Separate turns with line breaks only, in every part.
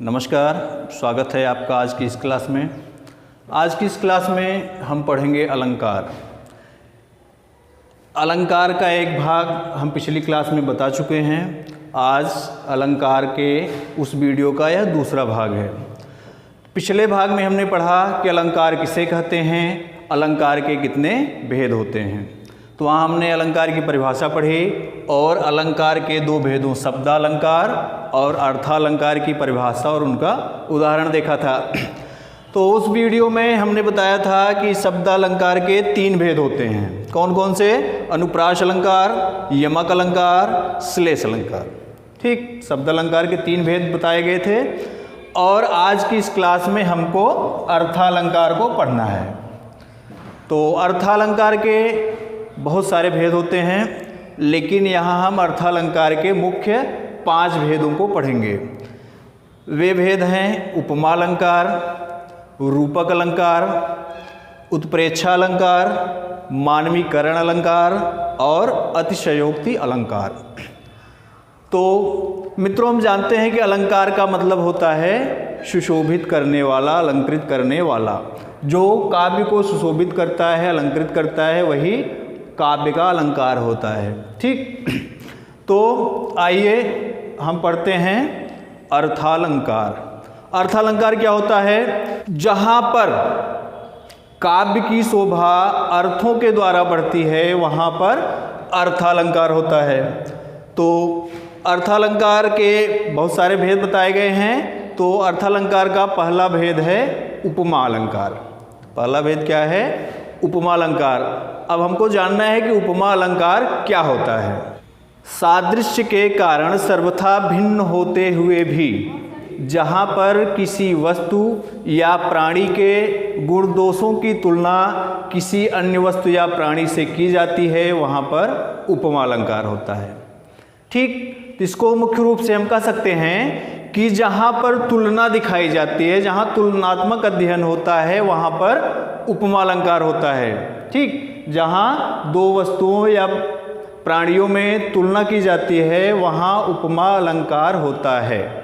नमस्कार, स्वागत है आपका आज की इस क्लास में। आज की इस क्लास में हम पढ़ेंगे अलंकार। अलंकार का एक भाग हम पिछली क्लास में बता चुके हैं। आज अलंकार के उस वीडियो का यह दूसरा भाग है। पिछले भाग में हमने पढ़ा कि अलंकार किसे कहते हैं, अलंकार के कितने भेद होते हैं। तो वहाँ हमने अलंकार की परिभाषा पढ़ी और अलंकार के दो भेदों शब्दालंकार और अर्थालंकार की परिभाषा और उनका उदाहरण देखा था। तो उस वीडियो में हमने बताया था कि शब्दालंकार के तीन भेद होते हैं। कौन कौन से? अनुप्रास अलंकार, यमक अलंकार, श्लेष अलंकार। ठीक, शब्दालंकार के तीन भेद बताए गए थे और आज की इस क्लास में हमको अर्थालंकार को पढ़ना है। तो अर्थालंकार के बहुत सारे भेद होते हैं, लेकिन यहाँ हम अर्थालंकार के मुख्य 5 भेदों को पढ़ेंगे। वे भेद हैं उपमा अलंकार, रूपक अलंकार, उत्प्रेक्षा अलंकार, मानवीकरण अलंकार और अतिशयोक्ति अलंकार। तो मित्रों, हम जानते हैं कि अलंकार का मतलब होता है सुशोभित करने वाला, अलंकृत करने वाला। जो काव्य को सुशोभित करता है, अलंकृत करता है, वही काव्य का अलंकार होता है। ठीक, तो आइए हम पढ़ते हैं अर्थालंकार। अर्थालंकार क्या होता है? जहाँ पर काव्य की शोभा अर्थों के द्वारा बढ़ती है, वहाँ पर अर्थालंकार होता है। तो अर्थालंकार के बहुत सारे भेद बताए गए हैं। तो अर्थालंकार का पहला भेद है उपमा अलंकार। पहला भेद क्या है? उपमा अलंकार। अब हमको जानना है कि उपमा अलंकार क्या होता है। सादृश्य के कारण सर्वथा भिन्न होते हुए भी जहाँ पर किसी वस्तु या प्राणी के गुण दोषों की तुलना किसी अन्य वस्तु या प्राणी से की जाती है, वहाँ पर उपमा अलंकार होता है। ठीक, इसको मुख्य रूप से हम कह सकते हैं कि जहाँ पर तुलना दिखाई जाती है, जहाँ तुलनात्मक अध्ययन होता है, वहाँ पर उपमा अलंकार होता है। ठीक, जहाँ दो वस्तुओं या प्राणियों में तुलना की जाती है, वहाँ उपमा अलंकार होता है।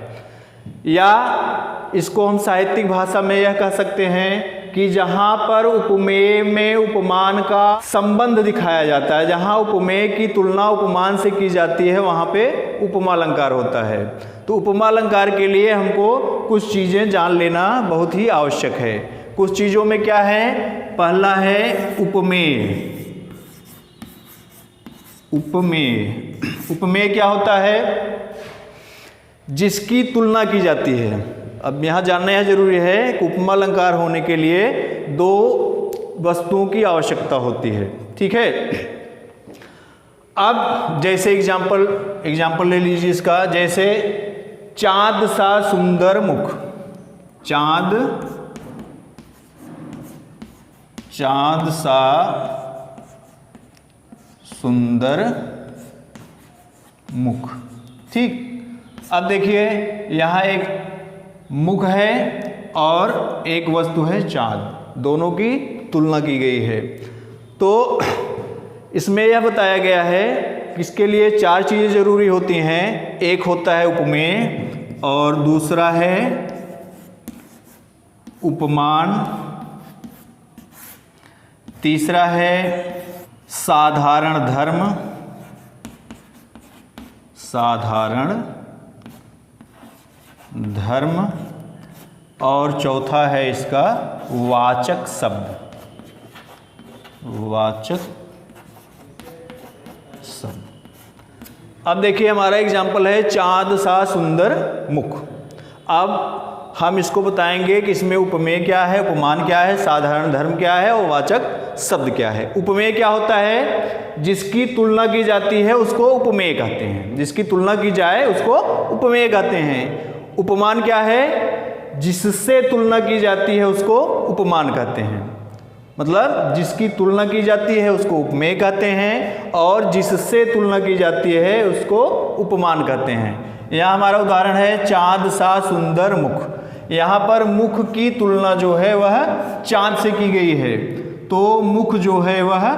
या इसको हम साहित्यिक भाषा में यह कह सकते हैं कि जहाँ पर उपमेय में उपमान का संबंध दिखाया जाता है, जहाँ उपमेय की तुलना उपमान से की जाती है, वहाँ पे उपमा अलंकार होता है। तो उपमा अलंकार के लिए हमको कुछ चीज़ें जान लेना बहुत ही आवश्यक है। कुछ चीज़ों में क्या है? पहला है उपमेय। उपमेय, उपमेय क्या होता है? जिसकी तुलना की जाती है। अब यहाँ जानना यह जरूरी है कि उपमा अलंकार होने के लिए दो वस्तुओं की आवश्यकता होती है। ठीक है, अब जैसे एग्जाम्पल ले लीजिए इसका। जैसे चाँद सा सुंदर मुख। चाँद सा सुंदर मुख। ठीक, अब देखिए यहाँ एक मुख है और एक वस्तु है चाँद, दोनों की तुलना की गई है। तो इसमें यह बताया गया है कि इसके लिए 4 चीज़ें जरूरी होती हैं। एक होता है उपमेय और दूसरा है उपमान, तीसरा है साधारण धर्म, और चौथा है इसका वाचक शब्द। अब देखिए हमारा एग्जाम्पल है चाँद सा सुंदर मुख। अब हम इसको बताएंगे कि इसमें उपमेय क्या है, उपमान क्या है, साधारण धर्म क्या है और वाचक शब्द क्या है। उपमेय क्या होता है? जिसकी तुलना की जाती है उसको उपमेय कहते हैं। जिसकी तुलना की जाए उसको उपमेय कहते हैं। उपमान क्या है? जिससे तुलना की जाती है उसको उपमान कहते हैं। मतलब जिसकी तुलना की जाती है उसको उपमेय कहते हैं और जिससे तुलना की जाती है उसको उपमान कहते हैं। यहाँ हमारा उदाहरण है चाँद सा सुंदर मुख। यहाँ पर मुख की तुलना जो है वह चाँद से की गई है, तो मुख जो है वह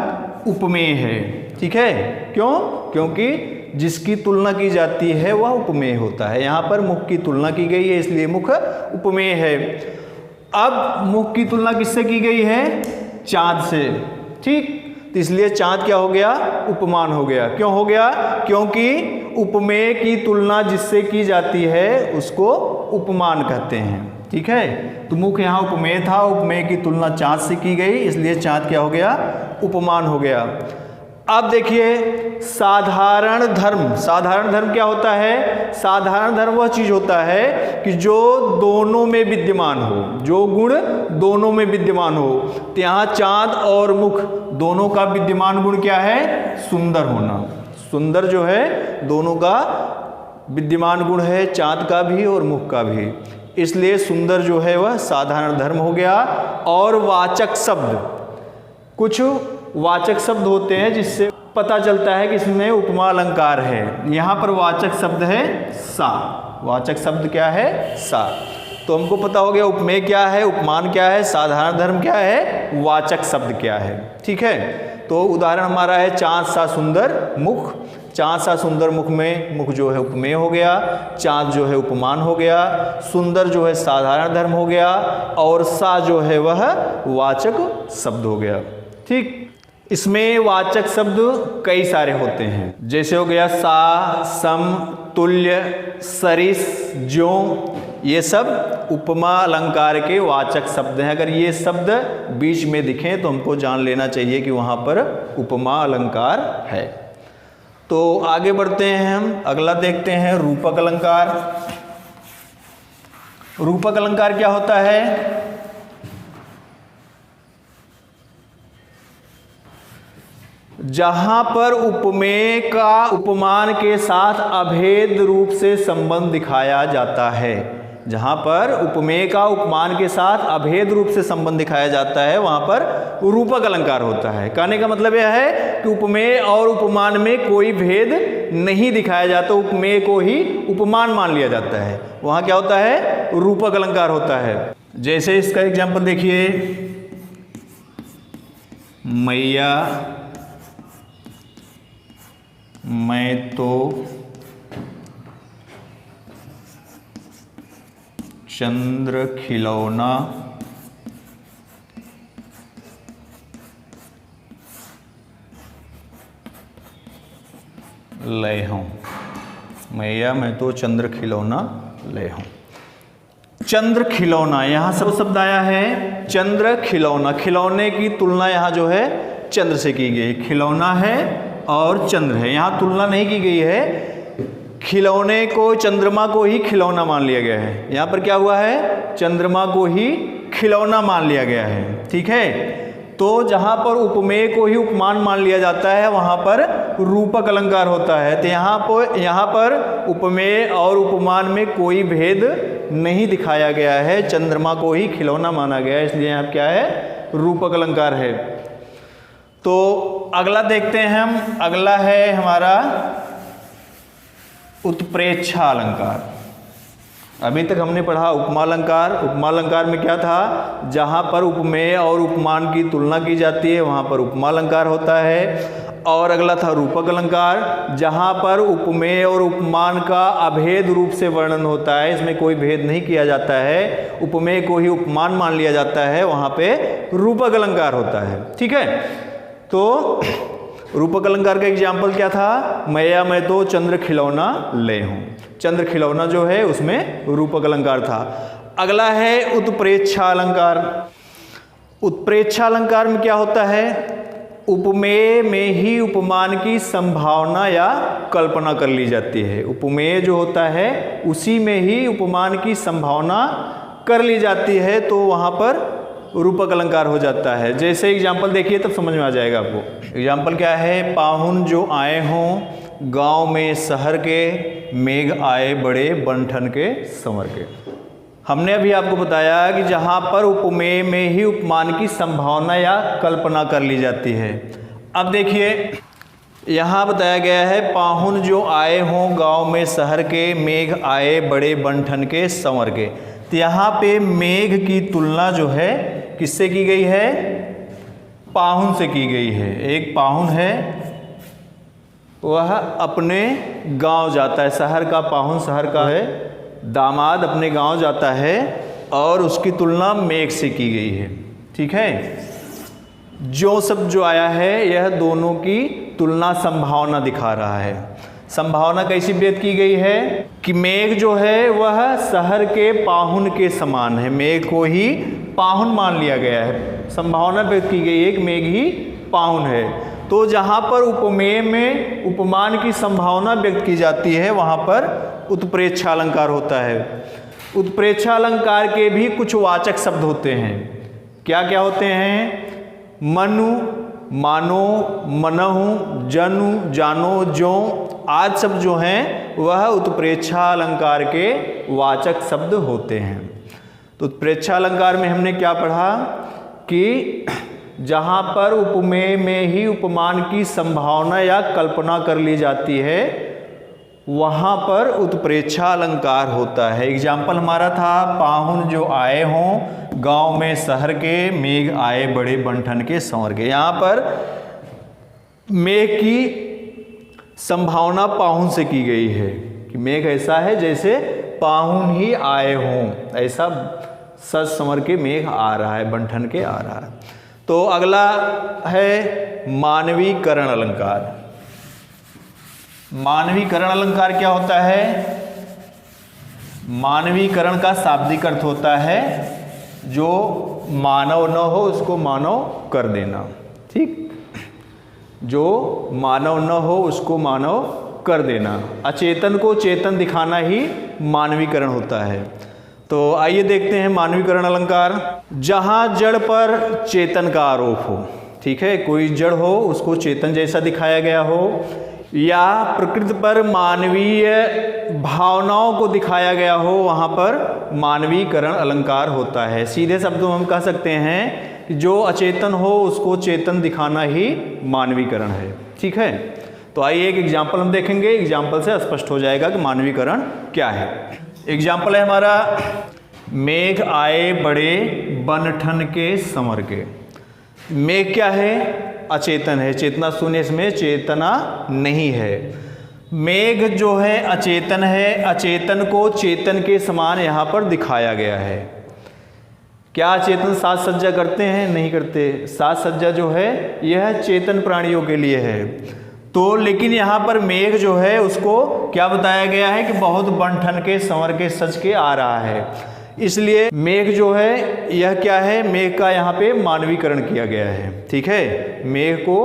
उपमेय है। ठीक है, क्यों? क्योंकि जिसकी तुलना की जाती है वह उपमेय होता है। यहाँ पर मुख की तुलना की गई है इसलिए मुख उपमेय है। अब मुख की तुलना किससे की गई है? चाँद से, ठीक। तो इसलिए चाँद क्या हो गया? उपमान हो गया। क्यों हो गया? क्योंकि उपमेय की तुलना जिससे की जाती है उसको उपमान कहते हैं, ठीक है। तो मुख यहाँ उपमेय था, उपमेय की तुलना चाँद से की गई इसलिए चाँद क्या हो गया? उपमान हो गया। अब देखिए साधारण धर्म। साधारण धर्म क्या होता है? साधारण धर्म वह चीज होता है कि जो दोनों में विद्यमान हो, जो गुण दोनों में विद्यमान हो। तो यहाँ चाँद और मुख दोनों का विद्यमान गुण क्या है? सुंदर होना। सुंदर जो है दोनों का विद्यमान गुण है, चाँद का भी और मुख का भी, इसलिए सुंदर जो है वह साधारण धर्म हो गया। और वाचक शब्द, कुछ वाचक शब्द होते हैं जिससे पता चलता है कि इसमें उपमा अलंकार है। यहाँ पर वाचक शब्द है सा। वाचक शब्द क्या है? सा। तो हमको पता हो गया उपमेय क्या है, उपमान क्या है, साधारण धर्म क्या है, वाचक शब्द क्या है, ठीक है। तो उदाहरण हमारा है चाँद सा सुंदर मुख। चाँद सा सुंदर मुख में मुख जो है उपमेय हो गया, चाँद जो है उपमान हो गया, सुंदर जो है साधारण धर्म हो गया और सा जो है वह वाचक शब्द हो गया, ठीक। इसमें वाचक शब्द कई सारे होते हैं, जैसे हो गया सा, सम, तुल्य, सरिस, ज्यों, ये सब उपमा अलंकार के वाचक शब्द हैं। अगर ये शब्द बीच में दिखें तो हमको जान लेना चाहिए कि वहाँ पर उपमा अलंकार है। तो आगे बढ़ते हैं हम, अगला देखते हैं रूपक अलंकार। रूपक अलंकार क्या होता है? जहां पर उपमेय का उपमान के साथ अभेद रूप से संबंध दिखाया जाता है। जहां पर उपमेय का उपमान के साथ अभेद रूप से संबंध दिखाया जाता है वहां पर रूपक अलंकार होता है। कहने का मतलब यह है कि उपमेय और उपमान में कोई भेद नहीं दिखाया जाता, उपमेय को ही उपमान मान लिया जाता है, वहां क्या होता है? रूपक अलंकार होता है। जैसे इसका एग्जाम्पल देखिए, मैया मैं तो चंद्र खिलौना ले हूँ। मैया मैं तो चंद्र खिलौना ले हूँ। चंद्र खिलौना, यहाँ सब शब्द आया है चंद्र खिलौना। खिलौने की तुलना यहाँ जो है चंद्र से की गई। खिलौना है और चंद्र है, यहाँ तुलना नहीं की गई है। खिलौने को, चंद्रमा को ही खिलौना मान लिया गया है। यहाँ पर क्या हुआ है? चंद्रमा को ही खिलौना मान लिया गया है, ठीक है। तो जहाँ पर उपमेय को ही उपमान मान लिया जाता है वहाँ पर रूपक अलंकार होता है। तो यहाँ पर उपमेय और उपमान में कोई भेद नहीं दिखाया गया है, चंद्रमा को ही खिलौना माना गया है, इसलिए यहाँ क्या है? रूपक अलंकार है। तो अगला देखते हैं हम, अगला है हमारा उत्प्रेक्षा अलंकार। अभी तक हमने पढ़ा उपमा अलंकार। उपमा अलंकार में क्या था? जहाँ पर उपमेय और उपमान की तुलना की जाती है वहाँ पर उपमा अलंकार होता है। और अगला था रूपक अलंकार, जहाँ पर उपमेय और उपमान का अभेद रूप से वर्णन होता है, इसमें कोई भेद नहीं किया जाता है, उपमेय को ही उपमान मान लिया जाता है, वहाँ पे रूपक अलंकार होता है, ठीक है। तो रूपक अलंकार का एग्जाम्पल क्या था? मैया मैं तो चंद्र खिलौना ले हूँ। चंद्र खिलौना जो है उसमें रूपक अलंकार था। अगला है उत्प्रेक्षा अलंकार। उत्प्रेक्षा अलंकार में क्या होता है? उपमेय में ही उपमान की संभावना या कल्पना कर ली जाती है। उपमेय जो होता है उसी में ही उपमान की संभावना कर ली जाती है, तो वहाँ पर रूपक अलंकार हो जाता है। जैसे एग्जाम्पल देखिए तब समझ में आ जाएगा आपको। एग्जाम्पल क्या है? पाहुन जो आए हों गांव में शहर के, मेघ आए बड़े बन-ठन के संवर के। हमने अभी आपको बताया कि जहाँ पर उपमेय में ही उपमान की संभावना या कल्पना कर ली जाती है। अब देखिए यहाँ बताया गया है पाहुन जो आए हों गाँव में शहर के, मेघ आए बड़े बन-ठन के संवर के। तो यहाँ पे मेघ की तुलना जो है किससे की गई है? पाहुन से की गई है। एक पाहुन है वह अपने गांव जाता है। शहर का पाहुन, शहर का है दामाद अपने गांव जाता है और उसकी तुलना मेघ से की गई है। ठीक है, जो शब्द जो आया है यह दोनों की तुलना संभावना दिखा रहा है। संभावना कैसी व्यक्त की गई है कि मेघ जो है वह शहर के पाहुन के समान है। मेघ को ही पाहुन मान लिया गया है। संभावना व्यक्त की गई है कि मेघ ही पाहुन है। तो जहाँ पर उपमेय में उपमान की संभावना व्यक्त की जाती है वहाँ पर उत्प्रेक्षा अलंकार होता है। उत्प्रेक्षा अलंकार के भी कुछ वाचक शब्द होते हैं। क्या क्या होते हैं? मनु, मानो, मनहु, जनु, जानो, जो आदि शब्द जो हैं वह उत्प्रेक्षा अलंकार के वाचक शब्द होते हैं। तो उत्प्रेक्षा अलंकार में हमने क्या पढ़ा कि जहाँ पर उपमेय में ही उपमान की संभावना या कल्पना कर ली जाती है वहाँ पर उत्प्रेक्षा अलंकार होता है। एग्जाम्पल हमारा था पाहुन जो आए हों गांव में शहर के, मेघ आए बड़े बंठन के संवर के। यहाँ पर मेघ की संभावना पाहुन से की गई है कि मेघ ऐसा है जैसे पाहुन ही आए हों, ऐसा सज संवर के मेघ आ रहा है, बंठन के आ रहा है। तो अगला है मानवीकरण अलंकार। मानवीकरण अलंकार क्या होता है? मानवीकरण का शाब्दिक अर्थ होता है जो मानव न हो उसको मानव कर देना। ठीक, जो मानव न हो उसको मानव कर देना। अचेतन को चेतन दिखाना ही मानवीकरण होता है। तो आइए देखते हैं मानवीकरण अलंकार। जहाँ जड़ पर चेतन का आरोप हो, ठीक है, कोई जड़ हो उसको चेतन जैसा दिखाया गया हो, या प्रकृति पर मानवीय भावनाओं को दिखाया गया हो, वहाँ पर मानवीकरण अलंकार होता है। सीधे शब्दों में हम कह सकते हैं कि जो अचेतन हो उसको चेतन दिखाना ही मानवीकरण है। ठीक है, तो आइए एक एग्जाम्पल हम देखेंगे। एग्जाम्पल से स्पष्ट हो जाएगा कि मानवीकरण क्या है। एग्जाम्पल है हमारा मेघ आए बड़े बनठन के संवर के। मेघ क्या है? अचेतन है। चेतना शून्य, इसमें चेतना नहीं है। मेघ जो है अचेतन है, अचेतन को चेतन के समान यहाँ पर दिखाया गया है। क्या चेतन साज सज्जा करते हैं? नहीं करते। साज सज्जा जो है यह चेतन प्राणियों के लिए है। तो लेकिन यहाँ पर मेघ जो है उसको क्या बताया गया है कि बहुत बनठन के संवर के सज के आ रहा है। इसलिए मेघ जो है यह क्या है? मेघ का यहाँ पे मानवीकरण किया गया है। ठीक है, मेघ को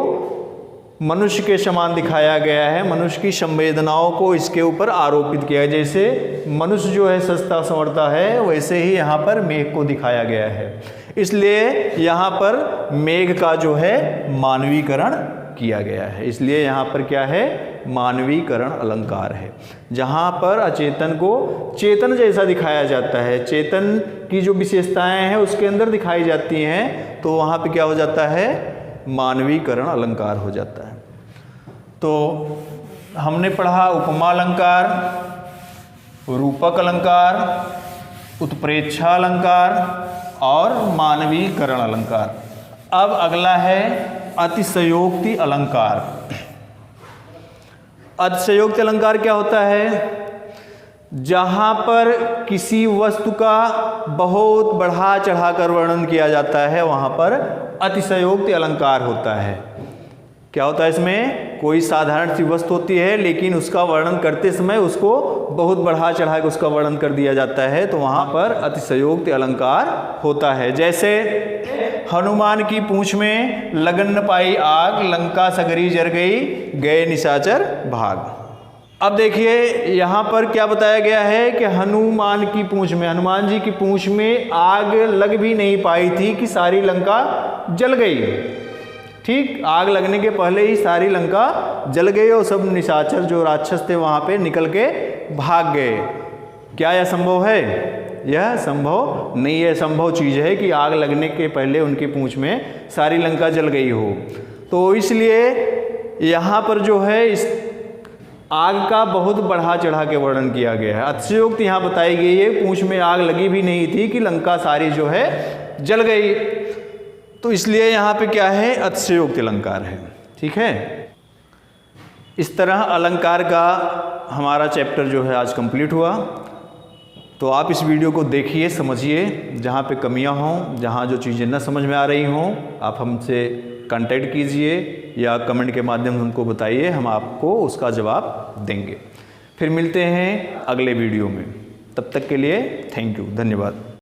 मनुष्य के समान दिखाया गया है। मनुष्य की संवेदनाओं को इसके ऊपर आरोपित किया है। जैसे मनुष्य जो है सजता संवरता है वैसे ही यहाँ पर मेघ को दिखाया गया है। इसलिए यहाँ पर मेघ का जो है मानवीकरण किया गया है। इसलिए यहाँ पर क्या है? मानवीकरण अलंकार है। जहाँ पर अचेतन को चेतन जैसा दिखाया जाता है, चेतन की जो विशेषताएं हैं उसके अंदर दिखाई जाती हैं, तो वहाँ पे क्या हो जाता है? मानवीकरण अलंकार हो जाता है। तो हमने पढ़ा उपमा अलंकार, रूपक अलंकार, उत्प्रेक्षा अलंकार और मानवीकरण अलंकार। अब अगला है अतिशयोक्ति अलंकार। अतिशयोक्ति अलंकार क्या होता है? जहाँ पर किसी वस्तु का बहुत बढ़ा चढ़ाकर वर्णन किया जाता है वहाँ पर अतिशयोक्ति अलंकार होता है। क्या होता है इसमें? कोई साधारण सी वस्तु होती है लेकिन उसका वर्णन करते समय उसको बहुत बढ़ा चढ़ा के उसका वर्णन कर दिया जाता है, तो वहाँ पर अतिशयोक्ति अलंकार होता है। जैसे हनुमान की पूंछ में लगन न पाई आग, लंका सगरी जर गई, गए निशाचर भाग। अब देखिए यहाँ पर क्या बताया गया है कि हनुमान की पूंछ में, हनुमान जी की पूंछ में आग लग भी नहीं पाई थी कि सारी लंका जल गई। ठीक, आग लगने के पहले ही सारी लंका जल गई और सब निशाचर जो राक्षस थे वहाँ पे निकल के भाग गए। क्या यह संभव है? यह संभव नहीं है। संभव चीज़ है कि आग लगने के पहले उनकी पूंछ में सारी लंका जल गई हो। तो इसलिए यहाँ पर जो है इस आग का बहुत बढ़ा चढ़ा के वर्णन किया गया है। अतिशयोक्ति यहाँ बताई गई है, पूंछ में आग लगी भी नहीं थी कि लंका सारी जो है जल गई। तो इसलिए यहाँ पे क्या है? अतिशयोक्ति अलंकार है। ठीक है, इस तरह अलंकार का हमारा चैप्टर जो है आज कंप्लीट हुआ। तो आप इस वीडियो को देखिए, समझिए, जहाँ पे कमियाँ हों, जहाँ जो चीज़ें न समझ में आ रही हों, आप हमसे कांटेक्ट कीजिए या कमेंट के माध्यम से हमको बताइए, हम आपको उसका जवाब देंगे। फिर मिलते हैं अगले वीडियो में, तब तक के लिए थैंक यू, धन्यवाद।